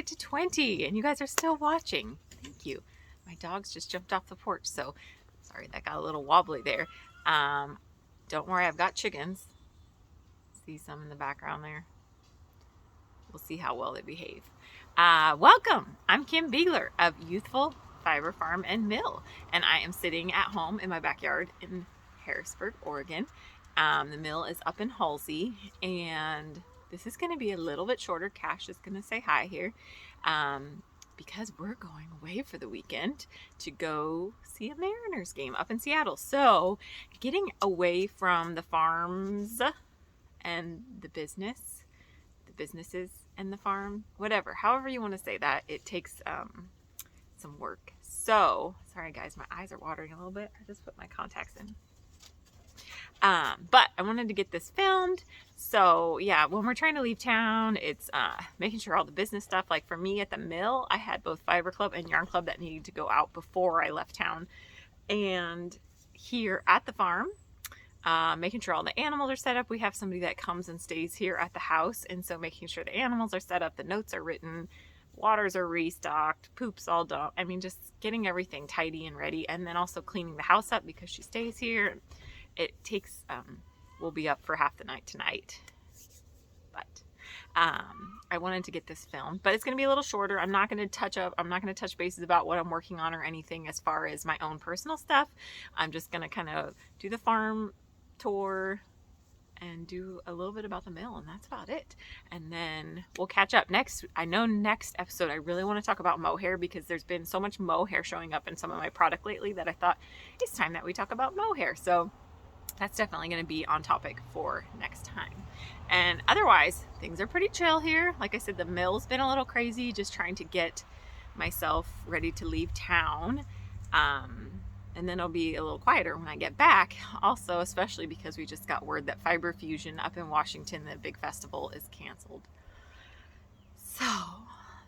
to 20 and you guys are still watching. Thank you. My dogs just jumped off the porch, so sorry that got a little wobbly there. Don't worry, I've got chickens. See some in the background there. We'll see how well they behave. Welcome. I'm Kim Beegler of Ewethful Fiber Farm and Mill, and I am sitting at home in my backyard in Harrisburg, Oregon. The mill is up in Halsey, and this is going to be a little bit shorter. Cash is going to say hi here because we're going away for the weekend to go see a Mariners game up in Seattle. So getting away from the farms and the businesses and the farm, whatever, however you want to say that, it takes some work. So sorry guys, my eyes are watering a little bit. I just put my contacts in. But I wanted to get this filmed. So yeah, when we're trying to leave town, it's making sure all the business stuff, like for me at the mill, I had both Fiber Club and Yarn Club that needed to go out before I left town. And here at the farm, making sure all the animals are set up. We have somebody that comes and stays here at the house, and so making sure the animals are set up, the notes are written, waters are restocked, poops all done. I mean, just getting everything tidy and ready, and then also cleaning the house up because she stays here. It takes, we'll be up for half the night tonight, but I wanted to get this filmed, but it's going to be a little shorter. I'm not going to touch bases about what I'm working on or anything as far as my own personal stuff. I'm just going to kind of do the farm tour and do a little bit about the mill, and that's about it. And then we'll catch up next. I know next episode I really want to talk about mohair because there's been so much mohair showing up in some of my product lately that I thought it's time that we talk about mohair. So that's definitely going to be on topic for next time. And otherwise, things are pretty chill here. Like I said, the mill's been a little crazy, just trying to get myself ready to leave town. And then it'll be a little quieter when I get back. Also, especially because we just got word that Fiber Fusion up in Washington, the big festival, is canceled. So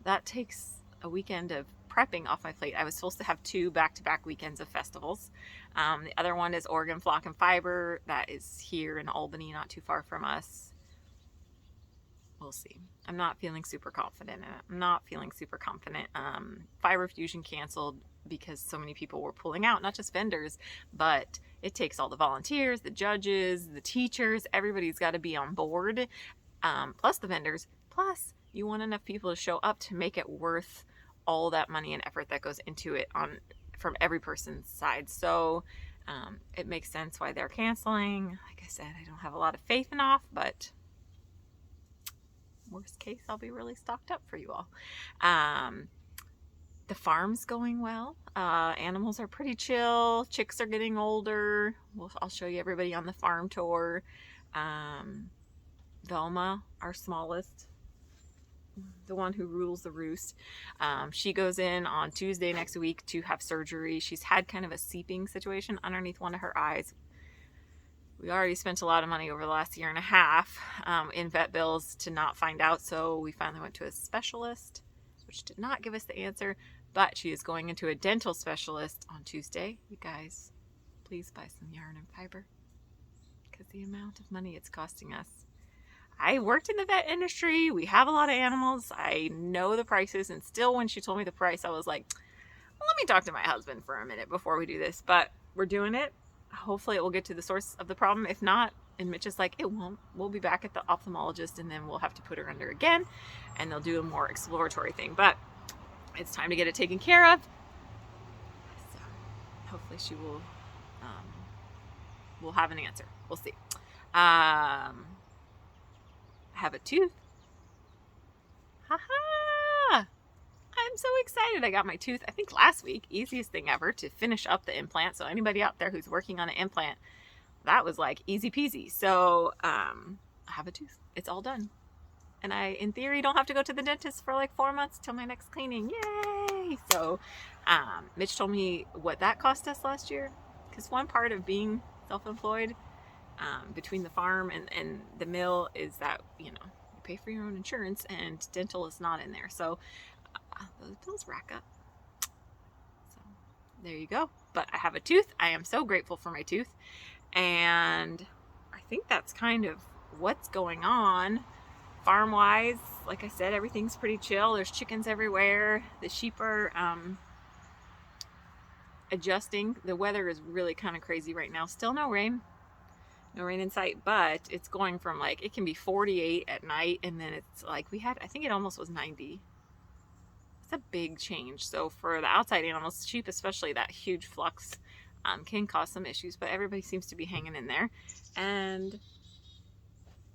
that takes a weekend of prepping off my plate. I was supposed to have 2 back-to-back weekends of festivals. The other one is Oregon Flock and Fiber. That is here in Albany, not too far from us. We'll see. I'm not feeling super confident in it. Fiber Fusion canceled because so many people were pulling out, not just vendors, but it takes all the volunteers, the judges, the teachers, everybody's got to be on board, plus the vendors, plus you want enough people to show up to make it worth all that money and effort that goes into it from every person's side. So it makes sense why they're canceling. Like I said, I don't have a lot of faith in off, but worst case, I'll be really stocked up for you all. The farm's going well. Animals are pretty chill. Chicks are getting older. I'll show you everybody on the farm tour. Velma, our smallest, the one who rules the roost, she goes in on Tuesday next week to have surgery. She's had kind of a seeping situation underneath one of her eyes. We already spent a lot of money over the last year and a half in vet bills to not find out, so we finally went to a specialist, which did not give us the answer, but she is going into a dental specialist on Tuesday. You guys, please buy some yarn and fiber because the amount of money it's costing us. I worked in the vet industry. We have a lot of animals. I know the prices, and still when she told me the price, I was like, well, let me talk to my husband for a minute before we do this, but we're doing it. Hopefully it will get to the source of the problem. If not, and Mitch is like, it won't, we'll be back at the ophthalmologist, and then we'll have to put her under again, and they'll do a more exploratory thing, but it's time to get it taken care of. So hopefully she will have an answer. We'll see. I have a tooth. Haha! I'm so excited. I got my tooth, I think last week. Easiest thing ever to finish up the implant. So anybody out there who's working on an implant, that was like easy peasy. So I have a tooth. It's all done. And I, in theory, don't have to go to the dentist for like 4 months till my next cleaning. Yay! So Mitch told me what that cost us last year. Because one part of being self-employed between the farm and the mill is that, you know, you pay for your own insurance and dental is not in there. So those bills rack up. So there you go. But I have a tooth. I am so grateful for my tooth. And I think that's kind of what's going on farm-wise, like I said, everything's pretty chill. There's chickens everywhere. The sheep are adjusting. The weather is really kind of crazy right now. Still no rain. No rain in sight, but it's going from like, it can be 48 at night, and then it's like, I think it almost was 90. It's a big change. So for the outside animals, sheep especially, that huge flux can cause some issues, but everybody seems to be hanging in there. And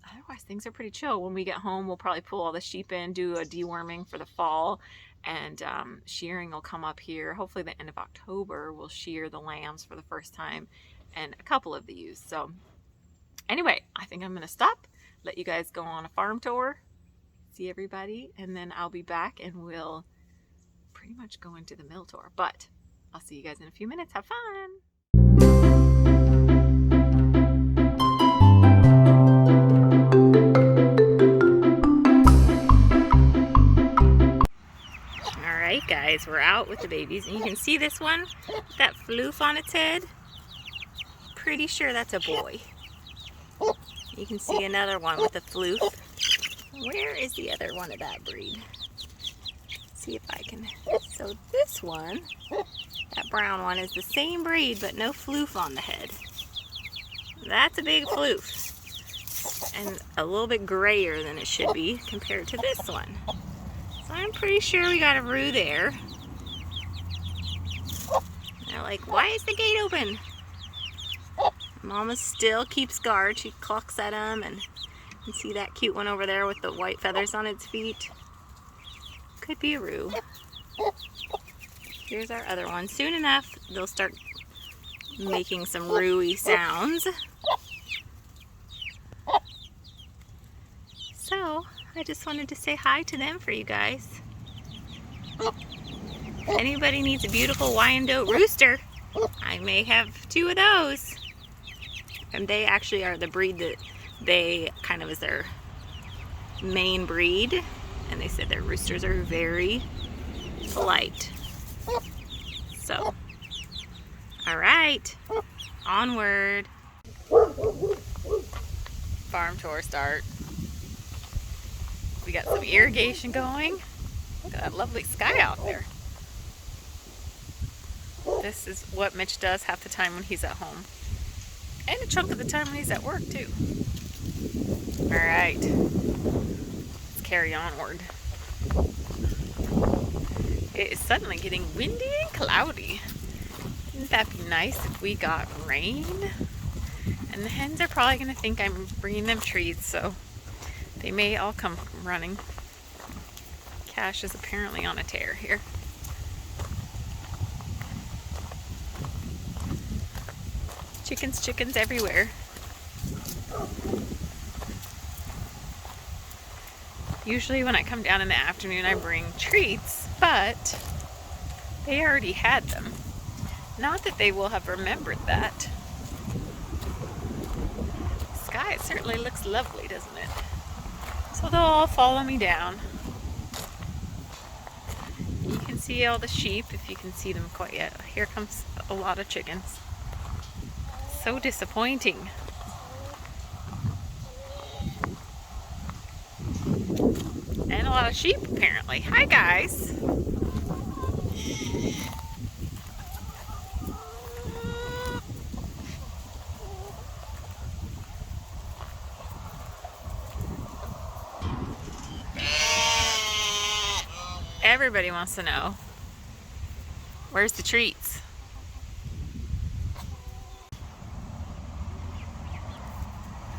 otherwise, things are pretty chill. When we get home, we'll probably pull all the sheep in, do a deworming for the fall, and shearing will come up here. Hopefully the end of October, we'll shear the lambs for the first time, and a couple of the ewes. So anyway, I think I'm going to stop, let you guys go on a farm tour, see everybody, and then I'll be back and we'll pretty much go into the mill tour. But I'll see you guys in a few minutes. Have fun! Alright guys, we're out with the babies, and you can see this one, that floof on its head. Pretty sure that's a boy. You can see another one with a floof. Where is the other one of that breed? See if I can. So this one, that brown one, is the same breed but no floof on the head. That's a big floof. And a little bit grayer than it should be compared to this one. So I'm pretty sure we got a roux there. And they're like, why is the gate open? Mama still keeps guard. She clucks at them, and you see that cute one over there with the white feathers on its feet. Could be a roux. Here's our other one. Soon enough, they'll start making some roux-y sounds. So, I just wanted to say hi to them for you guys. If anybody needs a beautiful Wyandotte rooster, I may have 2 of those. And they actually are the breed that they kind of is their main breed. And they said their roosters are very polite. So, all right, onward. Farm tour start. We got some irrigation going. Look at that lovely sky out there. This is what Mitch does half the time when he's at home. And a chunk of the time when he's at work too. Alright. Let's carry onward. It is suddenly getting windy and cloudy. Wouldn't that be nice if we got rain? And the hens are probably going to think I'm bringing them treats, so they may all come running. Cash is apparently on a tear here. Chickens everywhere. Usually when I come down in the afternoon I bring treats, but they already had them. Not that they will have remembered that. The sky certainly looks lovely, doesn't it? So they'll all follow me down. You can see all the sheep, if you can see them quite yet. Here comes a lot of chickens. So disappointing. And a lot of sheep apparently. Hi guys. Everybody wants to know, where's the treats?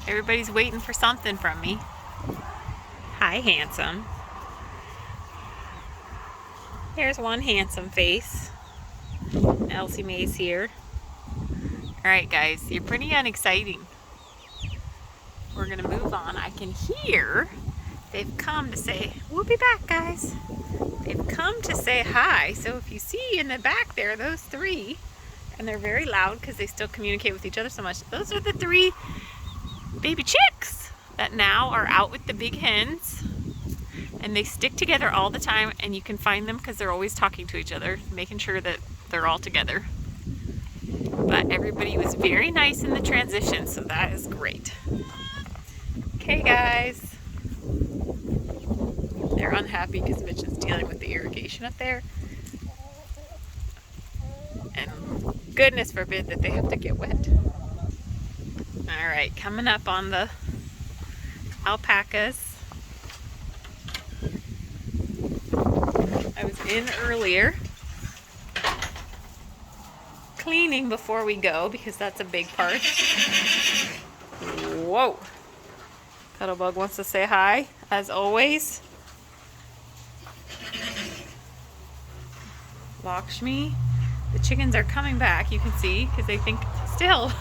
Everybody's waiting for something from me. Hi, handsome. There's one handsome face. Elsie Mae's here. Alright guys, you're pretty unexciting. We're gonna move on. I can hear they've come to say, we'll be back guys. They've come to say hi. So if you see in the back there, those 3, and they're very loud because they still communicate with each other so much. Those are the 3 baby chicks that now are out with the big hens, and they stick together all the time, and you can find them because they're always talking to each other, making sure that they're all together. But everybody was very nice in the transition, so that is great. Okay guys, They're unhappy because Mitch is dealing with the irrigation up there. And goodness forbid that they have to get wet. All right, coming up on the alpacas. I was in earlier cleaning before we go because that's a big part. Whoa. Cuddlebug wants to say hi, as always. Lakshmi. The chickens are coming back, you can see, because they think still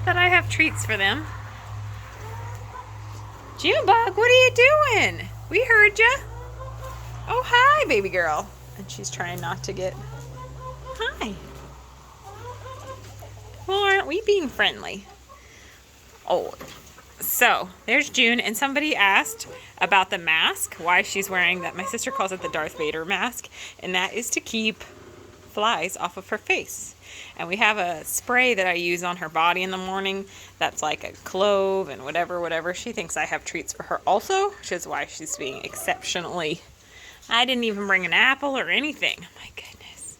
that I have treats for them. Junebug, what are you doing? We heard ya. Oh, hi, baby girl. And she's trying not to get... Hi. Well, aren't we being friendly? Oh, so there's June, and somebody asked about the mask, why she's wearing that. My sister calls it the Darth Vader mask, and that is to keep flies off of her face. And we have a spray that I use on her body in the morning that's like a clove and whatever. She thinks I have treats for her also, which is why she's being exceptionally... I didn't even bring an apple or anything. My goodness.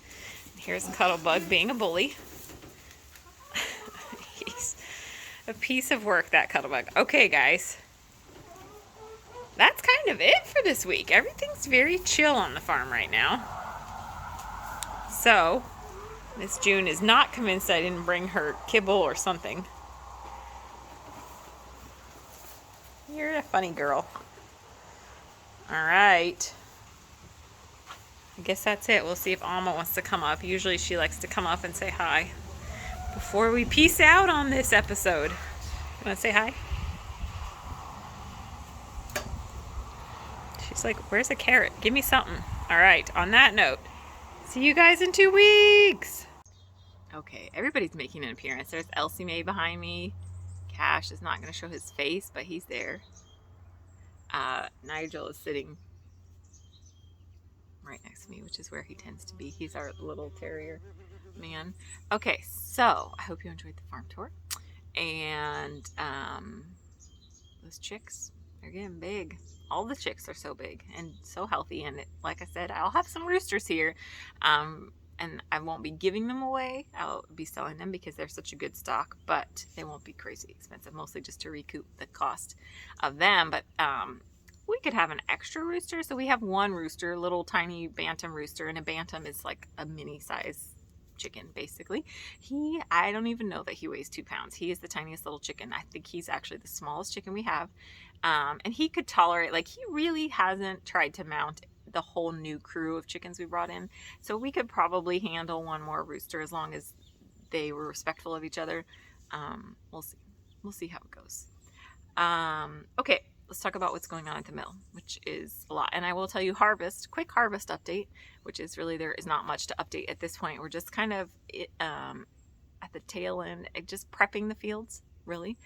Here's Cuddlebug being a bully. He's a piece of work, that Cuddlebug. Okay, guys. That's kind of it for this week. Everything's very chill on the farm right now. So, Miss June is not convinced I didn't bring her kibble or something. You're a funny girl. All right. I guess that's it. We'll see if Alma wants to come up. Usually she likes to come up and say hi before we peace out on this episode. You want to say hi? She's like, where's the carrot? Give me something. All right. On that note, see you guys in 2 weeks. Okay, everybody's making an appearance. There's Elsie Mae behind me. Cash is not going to show his face, but he's there. Nigel is sitting right next to me, which is where he tends to be. He's our little terrier man. Okay, so I hope you enjoyed the farm tour. And those chicks, they're getting big. All the chicks are so big and so healthy. And like I said, I'll have some roosters here. And I won't be giving them away. I'll be selling them because they're such a good stock, but they won't be crazy expensive, mostly just to recoup the cost of them. But we could have an extra rooster. So we have one rooster, little tiny bantam rooster, and a bantam is like a mini size chicken, basically. I don't even know that he weighs 2 pounds. He is the tiniest little chicken. I think he's actually the smallest chicken we have. And he could tolerate, like, he really hasn't tried to mount the whole new crew of chickens we brought in. So we could probably handle one more rooster as long as they were respectful of each other. We'll see. We'll see how it goes. Okay. Let's talk about what's going on at the mill, which is a lot. And I will tell you quick harvest update, which is really, there is not much to update at this point. We're just kind of at the tail end, just prepping the fields, really.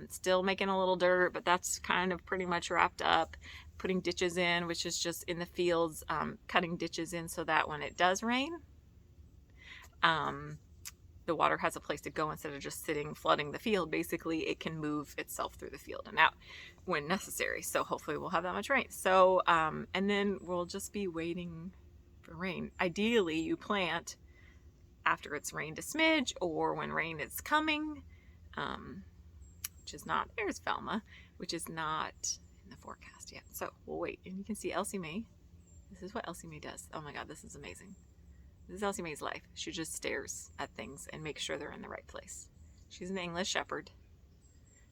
Still making a little dirt, but that's kind of pretty much wrapped up. Putting ditches in, which is just in the fields, cutting ditches in so that when it does rain, the water has a place to go instead of just flooding the field. Basically, it can move itself through the field and out when necessary. So hopefully we'll have that much rain. So, and then we'll just be waiting for rain. Ideally, you plant after it's rained a smidge or when rain is coming, which is not, there's Velma, which is not in the forecast yet. So we'll wait. And you can see Elsie Mae. This is what Elsie Mae does. Oh my God, this is amazing. This is Elsie Mae's life. She just stares at things and makes sure they're in the right place. She's an English Shepherd.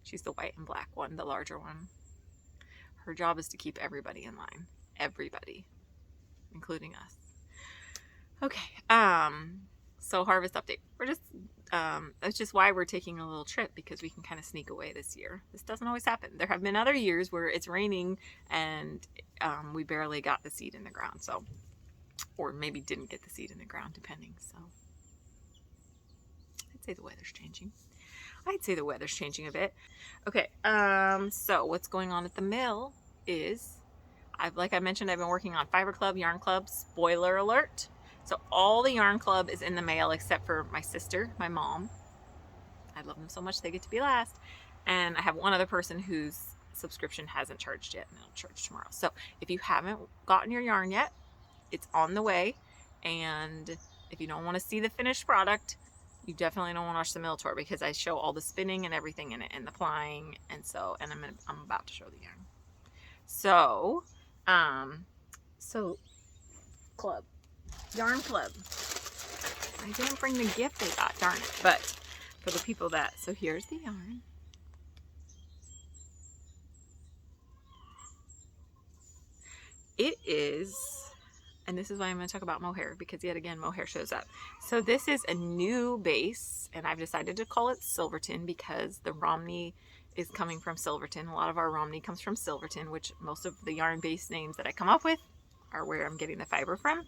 She's the white and black one, the larger one. Her job is to keep everybody in line. Everybody. Including us. Okay. So harvest update. We're just, that's just why we're taking a little trip, because we can kind of sneak away this year. This doesn't always happen. There have been other years where it's raining and we barely got the seed in the ground. So, or maybe didn't get the seed in the ground, depending. So I'd say the weather's changing. A bit. Okay, so what's going on at the mill is, like I mentioned, I've been working on Fiber Club, Yarn Club. Spoiler alert. So all the Yarn Club is in the mail except for my sister, my mom. I love them so much, they get to be last. And I have one other person who's subscription hasn't charged yet, and it'll charge tomorrow. So if you haven't gotten your yarn yet, it's on the way. And if you don't want to see the finished product, you definitely don't want to watch the mill tour, because I show all the spinning and everything in it, and the plying, and I'm about to show the yarn. So, club, yarn club. I didn't bring the gift they got, darn it. But for the people that, so here's the yarn. It is, and this is why I'm going to talk about mohair, because yet again, mohair shows up. So this is a new base, and I've decided to call it Silverton because the Romney is coming from Silverton. A lot of our Romney comes from Silverton, which most of the yarn base names that I come up with are where I'm getting the fiber from.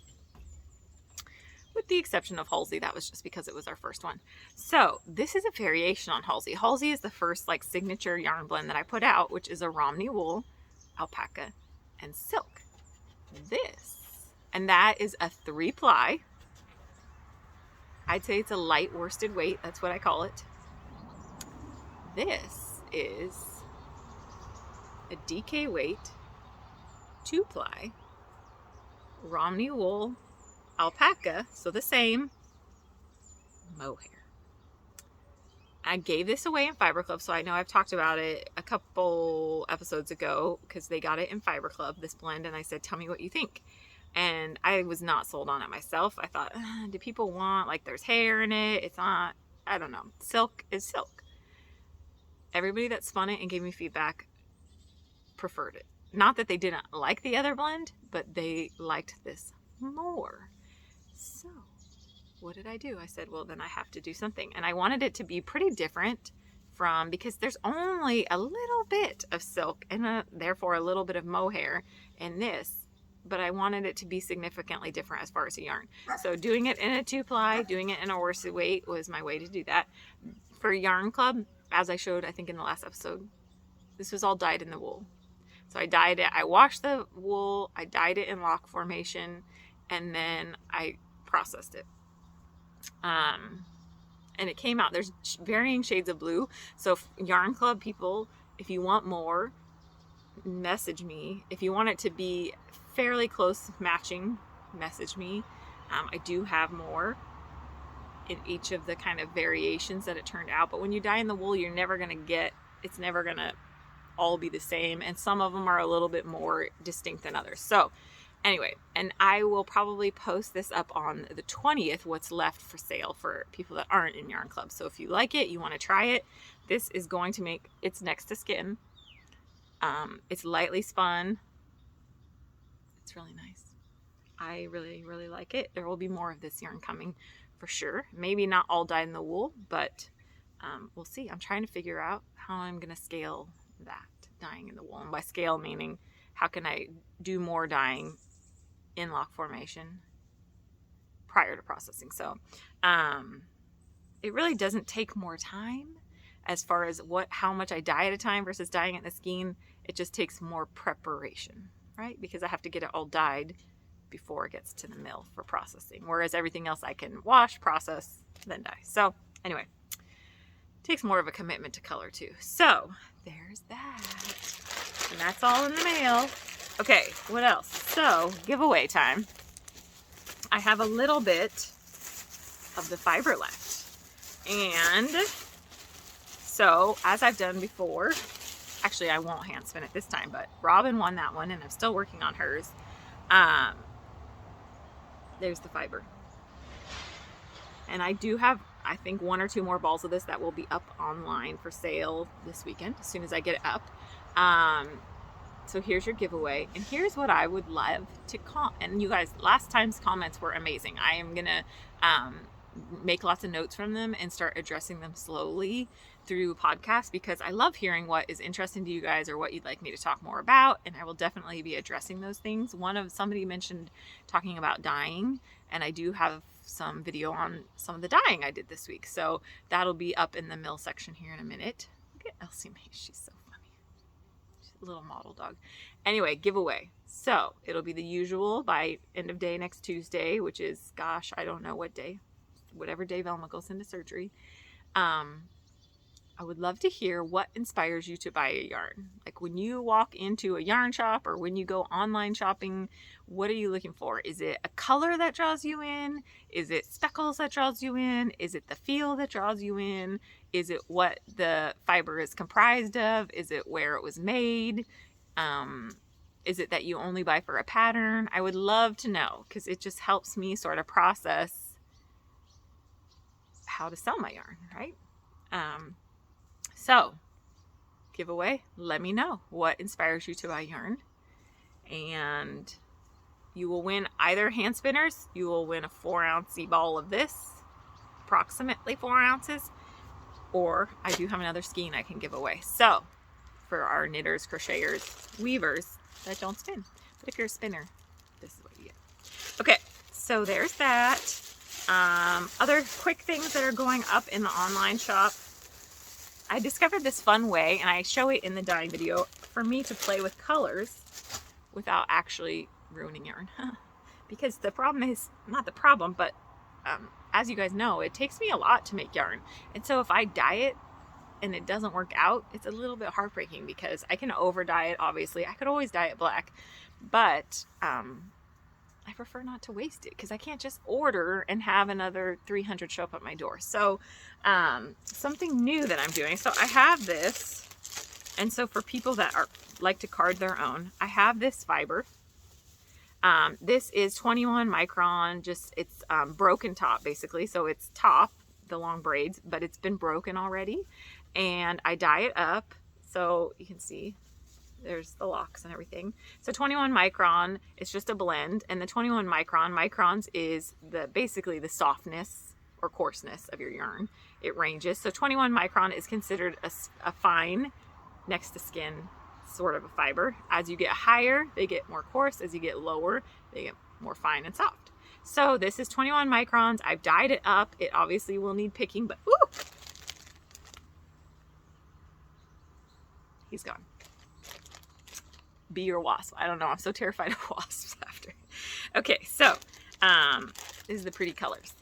With the exception of Halsey, that was just because it was our first one. So this is a variation on Halsey. Halsey is the first like signature yarn blend that I put out, which is a Romney wool, alpaca, and silk. This, and that is a 3-ply. I'd say it's a light worsted weight. That's what I call it. This is a DK weight, 2-ply, Romney wool, alpaca, so the same, mohair. I gave this away in Fiber Club, so I know I've talked about it a couple episodes ago because they got it in Fiber Club, this blend, and I said, tell me what you think. And I was not sold on it myself. I thought, do people want, like, there's hair in it? It's not, I don't know. Silk is silk. Everybody that spun it and gave me feedback preferred it. Not that they didn't like the other blend, but they liked this more. So what did I do? I said, well, then I have to do something. And I wanted it to be pretty different from, because there's only a little bit of silk and therefore a little bit of mohair in this, but I wanted it to be significantly different as far as the yarn. So doing it in a 2-ply, doing it in a worsted weight was my way to do that. For Yarn Club, as I showed, I think in the last episode, this was all dyed in the wool. So I dyed it, I washed the wool, I dyed it in lock formation, and then I processed it. And it came out, there's varying shades of blue. So Yarn Club people, if you want more, message me. If you want it to be fairly close matching, message me. I do have more in each of the kind of variations that it turned out. But when you dye in the wool, you're never going to get, it's never going to all be the same. And some of them are a little bit more distinct than others. So anyway, and I will probably post this up on the 20th, what's left for sale for people that aren't in Yarn Club. So if you like it, you want to try it, this is going to make, it's next to skin. It's lightly spun. It's really nice. I really, really like it. There will be more of this yarn coming for sure. Maybe not all dyed in the wool, but we'll see. I'm trying to figure out how I'm going to scale that dyeing in the wool. And by scale, meaning how can I do more dyeing in lock formation prior to processing. So it really doesn't take more time as far as how much I dye at a time versus dyeing it in the skein. It just takes more preparation, right? Because I have to get it all dyed before it gets to the mill for processing. Whereas everything else I can wash, process, then dye. So anyway, it takes more of a commitment to color too. So there's that. And that's all in the mail. Okay, what else? So giveaway time. I have a little bit of the fiber left. And so as I've done before, actually I won't hand spin it this time, but Robin won that one and I'm still working on hers. There's the fiber. And I do have, I think, 1 or 2 more balls of this that will be up online for sale this weekend as soon as I get it up. So here's your giveaway, and here's what I would love to and you guys, last time's comments were amazing. I am gonna make lots of notes from them and start addressing them slowly through podcasts, because I love hearing what is interesting to you guys or what you'd like me to talk more about, and I will definitely be addressing those things. Somebody mentioned talking about dyeing, and I do have some video on some of the dyeing I did this week, so that'll be up in the mill section here in a minute. Look at Elsie Mae, she's so funny. She's a little model dog. Anyway, giveaway. So it'll be the usual by end of day next Tuesday, which is, gosh, I don't know what day, whatever day Velma goes into surgery. I would love to hear what inspires you to buy a yarn. Like when you walk into a yarn shop or when you go online shopping, what are you looking for? Is it a color that draws you in? Is it speckles that draws you in? Is it the feel that draws you in? Is it what the fiber is comprised of? Is it where it was made? Is it that you only buy for a pattern? I would love to know, because it just helps me sort of process how to sell my yarn, right? So, giveaway, let me know what inspires you to buy yarn. And you will win either hand spinners, you will win a 4-ounce ball of this, approximately 4 ounces, or I do have another skein I can give away. So, for our knitters, crocheters, weavers that don't spin. But if you're a spinner, this is what you get. Okay, so there's that. Other quick things that are going up in the online shop. I discovered this fun way, and I show it in the dyeing video, for me to play with colors without actually ruining yarn. Because the problem is, not the problem, but as you guys know, it takes me a lot to make yarn. And so if I dye it and it doesn't work out, it's a little bit heartbreaking, because I can over dye it, obviously. I could always dye it black, but I prefer not to waste it, because I can't just order and have another 300 show up at my door. So something new that I'm doing. So I have this, and so for people that like to card their own, I have this fiber. This is 21 micron, just it's broken top basically. So it's top, the long braids, but it's been broken already. And I dye it up, so you can see there's the locks and everything. So 21 micron, it's just a blend. And the 21 microns is basically the softness or coarseness of your yarn. It ranges. So 21 micron is considered a fine, next to skin sort of a fiber. As you get higher, they get more coarse. As you get lower, they get more fine and soft. So this is 21 microns. I've dyed it up. It obviously will need picking, but ooh, he's gone. Be your wasp. I don't know. I'm so terrified of wasps after. Okay, so this is the pretty colors.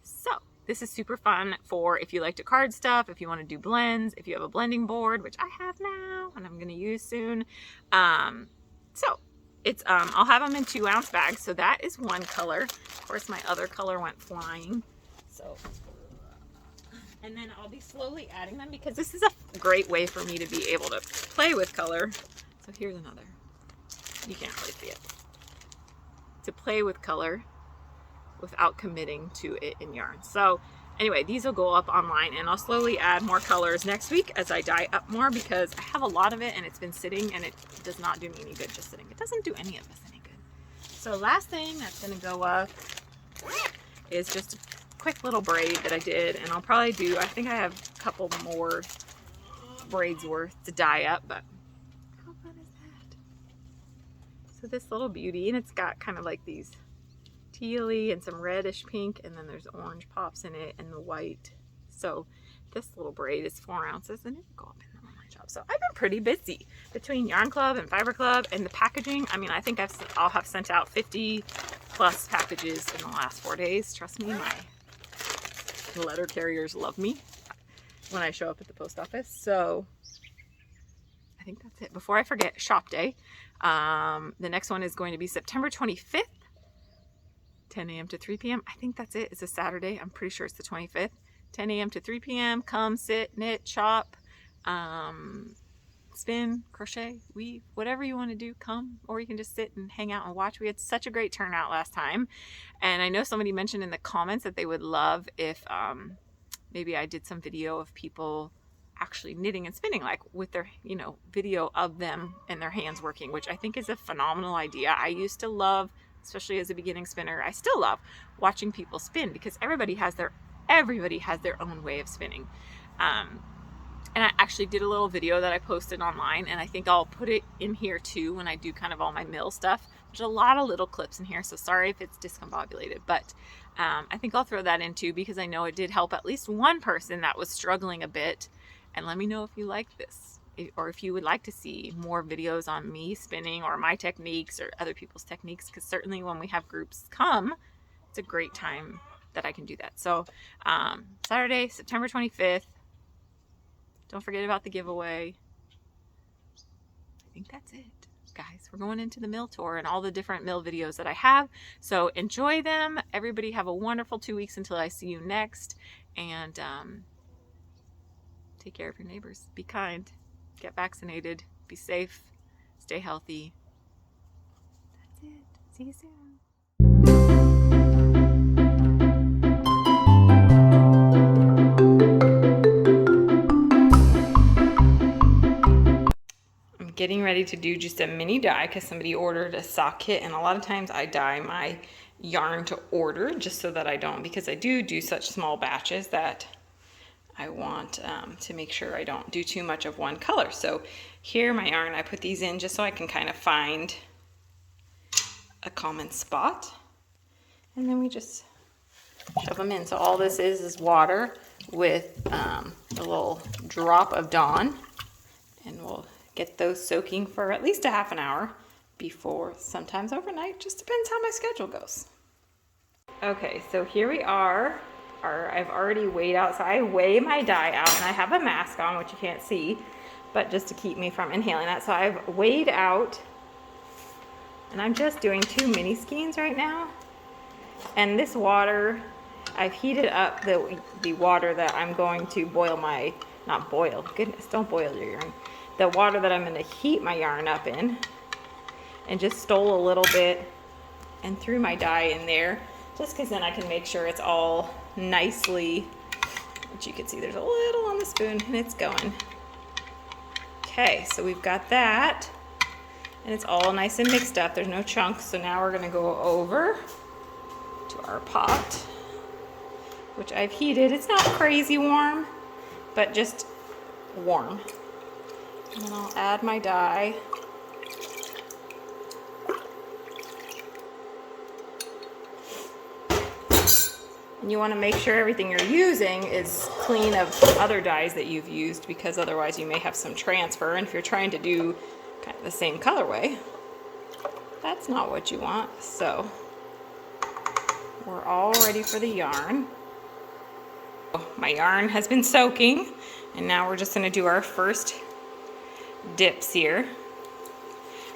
So this is super fun for if you like to card stuff, if you want to do blends, if you have a blending board, which I have now and I'm going to use soon. So it's I'll have them in 2-ounce bags. So that is one color. Of course, my other color went flying. So, and then I'll be slowly adding them, because this is a great way for me to be able to play with color. So here's another. You can't really see it. To play with color without committing to it in yarn. So anyway, these will go up online, and I'll slowly add more colors next week as I dye up more, because I have a lot of it and it's been sitting, and it does not do me any good just sitting. It doesn't do any of us any good. So last thing that's going to go up is just a quick little braid that I did, and I'll probably do, I think I have a couple more braids worth to dye up, but how fun is that? So this little beauty, and it's got kind of like these tealy and some reddish pink, and then there's orange pops in it and the white. So this little braid is 4 ounces, and it'll go up in the online shop. So I've been pretty busy between Yarn Club and Fiber Club and the packaging. I mean, I think I'll have sent out 50 plus packages in the last 4 days. Trust me, my letter carriers love me when I show up at the post office. So I think that's it. Before I forget, shop day. The next one is going to be September 25th, 10 a.m. to 3 p.m. I think that's it. It's a Saturday. I'm pretty sure it's the 25th. 10 a.m. to 3 p.m. Come, sit, knit, shop, spin, crochet, weave, whatever you want to do, come. Or you can just sit and hang out and watch. We had such a great turnout last time. And I know somebody mentioned in the comments that they would love if maybe I did some video of people actually knitting and spinning, like with their, video of them and their hands working, which I think is a phenomenal idea. I used to love, especially as a beginning spinner, I still love watching people spin, because everybody has their own way of spinning. And I actually did a little video that I posted online, and I think I'll put it in here too when I do kind of all my mill stuff. There's a lot of little clips in here, so sorry if it's discombobulated, but I think I'll throw that in too, because I know it did help at least one person that was struggling a bit. And let me know if you like this, or if you would like to see more videos on me spinning or my techniques or other people's techniques, because certainly when we have groups come, it's a great time that I can do that. So Saturday, September 25th, Don't forget about the giveaway. I think that's it. Guys, we're going into the mill tour and all the different mill videos that I have. So enjoy them. Everybody have a wonderful 2 weeks until I see you next. And take care of your neighbors. Be kind. Get vaccinated. Be safe. Stay healthy. That's it. See you soon. Getting ready to do just a mini dye because somebody ordered a sock kit, and a lot of times I dye my yarn to order just so that I don't, because I do such small batches that I want to make sure I don't do too much of one color. So here my yarn, I put these in just so I can kind of find a common spot, and then we just shove them in. So all this is water with a little drop of Dawn, and we'll get those soaking for at least a half an hour before, sometimes overnight, just depends how my schedule goes. Okay, so here we are. I've already weighed out, so I weigh my dye out, and I have a mask on, which you can't see, but just to keep me from inhaling that. So I've weighed out, and I'm just doing 2 mini skeins right now. And this water, I've heated up the water that I'm going to boil my, not boil, goodness, don't boil your yarn. The water that I'm going to heat my yarn up in, and just stole a little bit and threw my dye in there, just because then I can make sure it's all nicely, which you can see there's a little on the spoon, and it's going. Okay, so we've got that, and it's all nice and mixed up. There's no chunks. So now we're going to go over to our pot, which I've heated. It's not crazy warm, but just warm. And then I'll add my dye. And you want to make sure everything you're using is clean of other dyes that you've used, because otherwise you may have some transfer. And if you're trying to do kind of the same colorway, that's not what you want. So we're all ready for the yarn. My yarn has been soaking, and now we're just going to do our first dips here.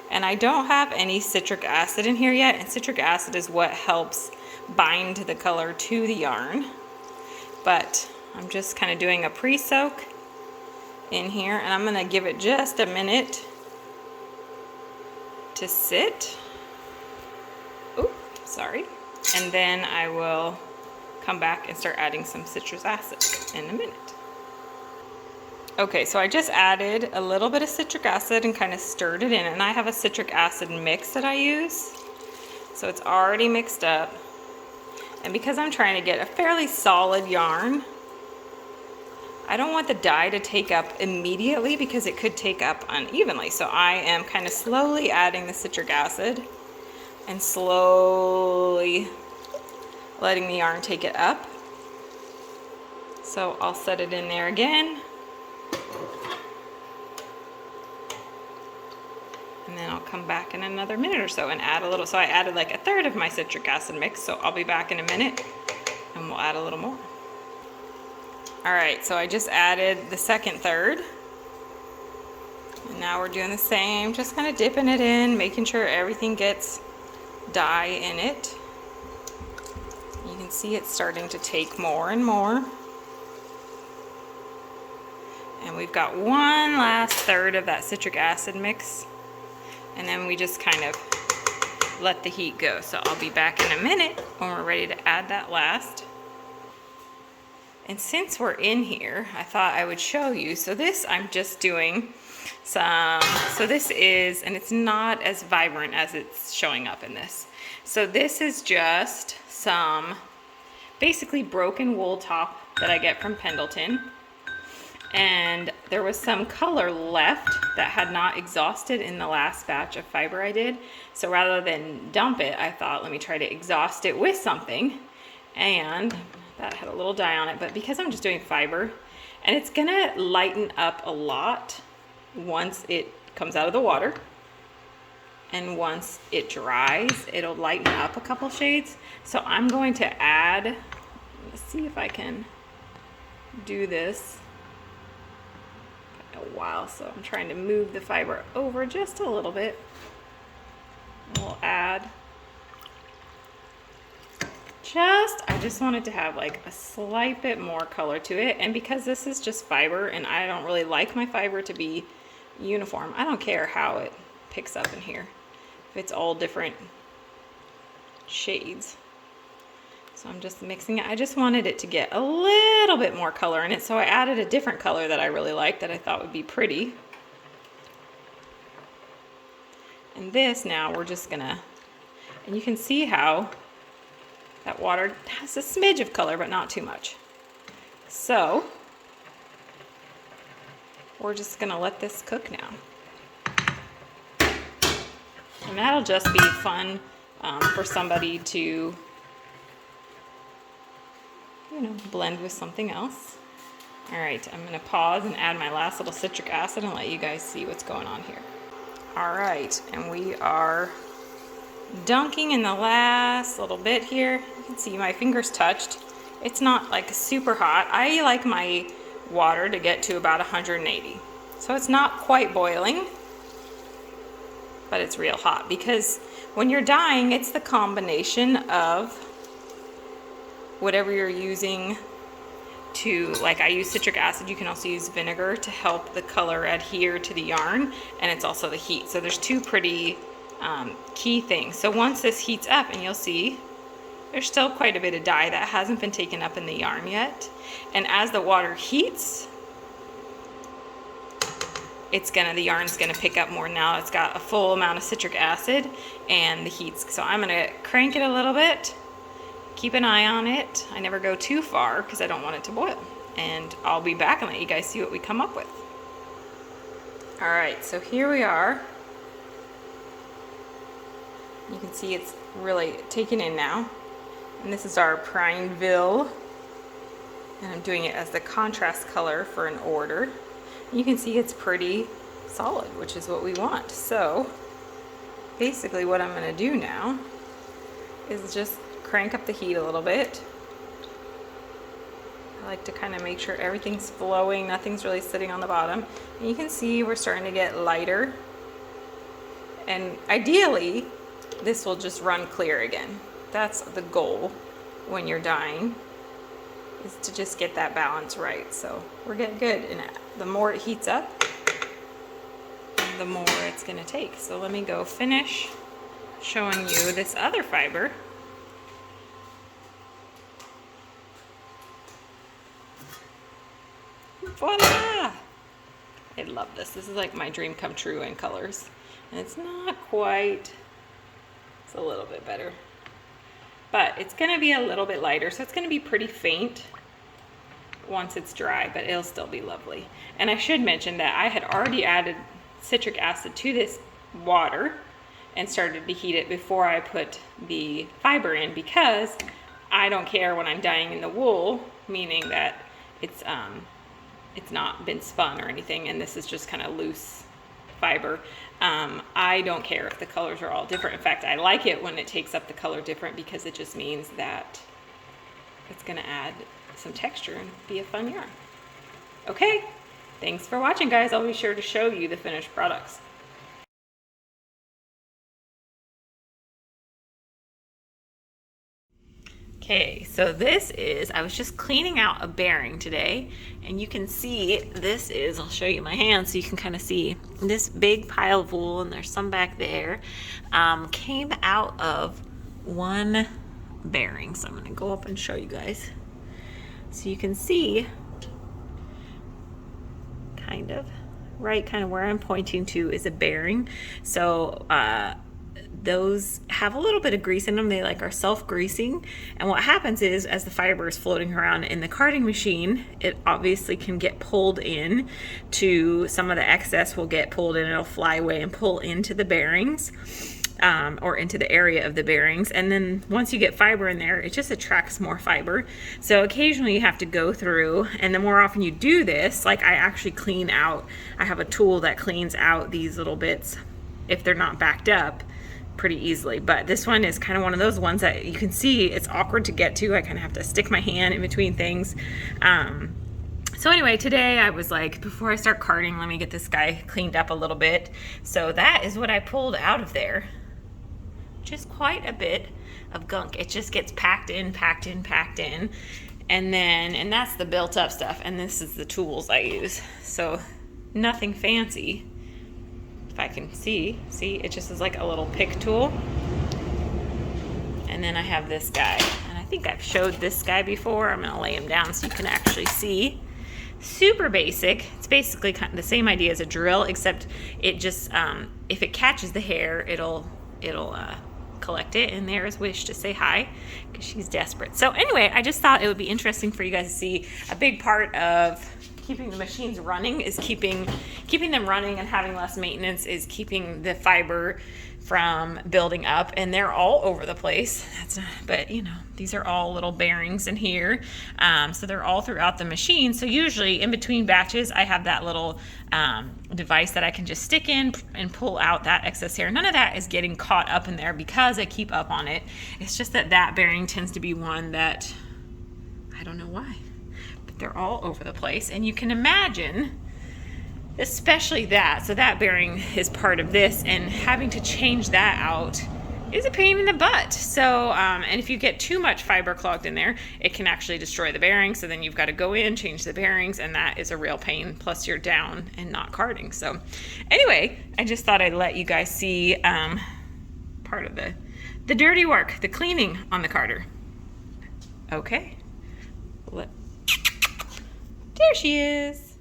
And I don't have any citric acid in here yet, and citric acid is what helps bind the color to the yarn. But I'm just kind of doing a pre-soak in here, and I'm going to give it just a minute to sit. Oops, sorry. And then I will come back and start adding some citrus acid in a minute. Okay, so I just added a little bit of citric acid and kind of stirred it in, and I have a citric acid mix that I use. So it's already mixed up. And because I'm trying to get a fairly solid yarn, I don't want the dye to take up immediately because it could take up unevenly. So I am kind of slowly adding the citric acid and slowly letting the yarn take it up. So I'll set it in there again. And then I'll come back in another minute or so and add a little. So I added like 1/3 of my citric acid mix, so I'll be back in a minute and we'll add a little more. All right, so I just added the second third. And now we're doing the same, just kind of dipping it in, making sure everything gets dye in it. You can see it's starting to take more and more. And we've got one last third of that citric acid mix. And then we just kind of let the heat go. So I'll be back in a minute when we're ready to add that last. And since we're in here, I thought I would show you. So this, I'm just doing some, so this is, and it's not as vibrant as it's showing up in this. So this is just some basically broken wool top that I get from Pendleton. And there was some color left that had not exhausted in the last batch of fiber I did. So rather than dump it, I thought, let me try to exhaust it with something. And that had a little dye on it, but because I'm just doing fiber, and it's gonna lighten up a lot once it comes out of the water. And once it dries, it'll lighten up a couple shades. So I'm going to add, let's see if I can do this. a while, so I'm trying to move the fiber over just a little bit. We'll add I just wanted to have like a slight bit more color to it, and because this is just fiber and I don't really like my fiber to be uniform, I don't care how it picks up in here if it's all different shades. So I'm just mixing it. I just wanted it to get a little bit more color in it, so I added a different color that I really liked that I thought would be pretty. And this now we're just gonna, and you can see how that water has a smidge of color, but not too much. So we're just gonna let this cook now. And that'll just be fun for somebody to, you know, blend with something else. All right, I'm gonna pause and add my last little citric acid and let you guys see what's going on here. All right, and we are dunking in the last little bit here. You can see my fingers touched. It's not like super hot. I like my water to get to about 180. So it's not quite boiling, but it's real hot, because when you're dyeing, it's the combination of whatever you're using to, like I use citric acid, you can also use vinegar to help the color adhere to the yarn, and it's also the heat. So there's two pretty key things. So once this heats up, and you'll see there's still quite a bit of dye that hasn't been taken up in the yarn yet, and as the water heats, the yarn's gonna pick up more. Now it's got a full amount of citric acid and the heat's, so I'm gonna crank it a little bit, keep an eye on it. I never go too far because I don't want it to boil, and I'll be back and let you guys see what we come up with. All right, so here we are. You can see it's really taken in now. And this is our Prineville. And I'm doing it as the contrast color for an order. You can see it's pretty solid, which is what we want. So basically what I'm gonna do now is just crank up the heat a little bit. I like to kind of make sure everything's flowing, nothing's really sitting on the bottom. And you can see we're starting to get lighter. And ideally, this will just run clear again. That's the goal when you're dyeing, is to just get that balance right. So we're getting good, and the more it heats up, the more it's gonna take. So let me go finish showing you this other fiber. Voila! I love this. This is like my dream come true in colors. And it's not quite, it's a little bit better. But it's gonna be a little bit lighter, so it's gonna be pretty faint once it's dry, but it'll still be lovely. And I should mention that I had already added citric acid to this water and started to heat it before I put the fiber in, because I don't care when I'm dyeing in the wool, meaning that it's not been spun or anything, and this is just kind of loose fiber. I don't care if the colors are all different. In fact, I like it when it takes up the color different, because it just means that it's gonna add some texture and be a fun yarn. Okay, thanks for watching, guys. I'll be sure to show you the finished products. Okay, so this is, I was just cleaning out a bearing today, and you can see this is, I'll show you my hand so you can kind of see this big pile of wool, and there's some back there, came out of one bearing. So I'm gonna go up and show you guys. So you can see kind of where I'm pointing to is a bearing. So those have a little bit of grease in them. They are self-greasing, and what happens is, as the fiber is floating around in the carding machine, it obviously can get pulled in to, some of the excess will get pulled in, it'll fly away and pull into the bearings, or into the area of the bearings, and then once you get fiber in there, it just attracts more fiber. So occasionally you have to go through, and the more often you do this, like I actually clean out, I have a tool that cleans out these little bits if they're not backed up pretty easily. But this one is kind of one of those ones that you can see it's awkward to get to. I kind of have to stick my hand in between things. So So anyway, today I was like, before I start carding, let me get this guy cleaned up a little bit. So that is what I pulled out of there. Just quite a bit of gunk. It just gets packed in, packed in, packed in. And that's the built up stuff. And this is the tools I use. So nothing fancy. If I can see, it just is like a little pick tool. And then I have this guy. And I think I've showed this guy before. I'm gonna lay him down so you can actually see. Super basic. It's basically kind of the same idea as a drill, except it just, if it catches the hair, it'll collect it. And there's Wish to say hi, because she's desperate. So anyway, I just thought it would be interesting for you guys to see. A big part of keeping the machines running is keeping them running and having less maintenance is keeping the fiber from building up, and they're all over the place. But you know, these are all little bearings in here, so they're all throughout the machine. So usually in between batches, I have that little device that I can just stick in and pull out that excess hair. None of that is getting caught up in there because I keep up on it. It's just that bearing tends to be one that I don't know why, but they're all over the place. And you can imagine, especially that, so that bearing is part of this, and having to change that out is a pain in the butt. So and if you get too much fiber clogged in there, it can actually destroy the bearing. So then you've got to go in, change the bearings, and that is a real pain. Plus you're down and not carding. So anyway, I just thought I'd let you guys see part of the dirty work, the cleaning on the carder. Okay, there she is.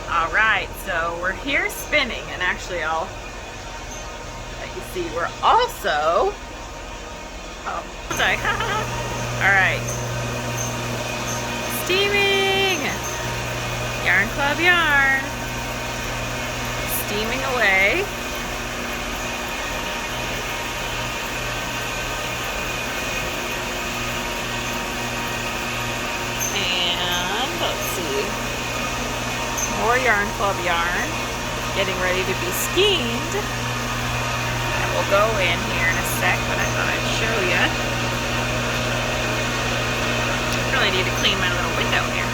All right, so we're here spinning, and actually I'll let you see we're also, sorry, all right, steaming, Yarn Club yarn, steaming away. And let's see. More Yarn Club yarn, getting ready to be steamed. And we'll go in here in a sec, but I thought I'd show you. Really need to clean my little window here.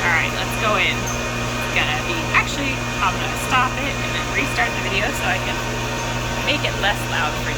All right, let's go in. It's gonna be, actually, I'm gonna stop it and then restart the video so I can make it less loud for you.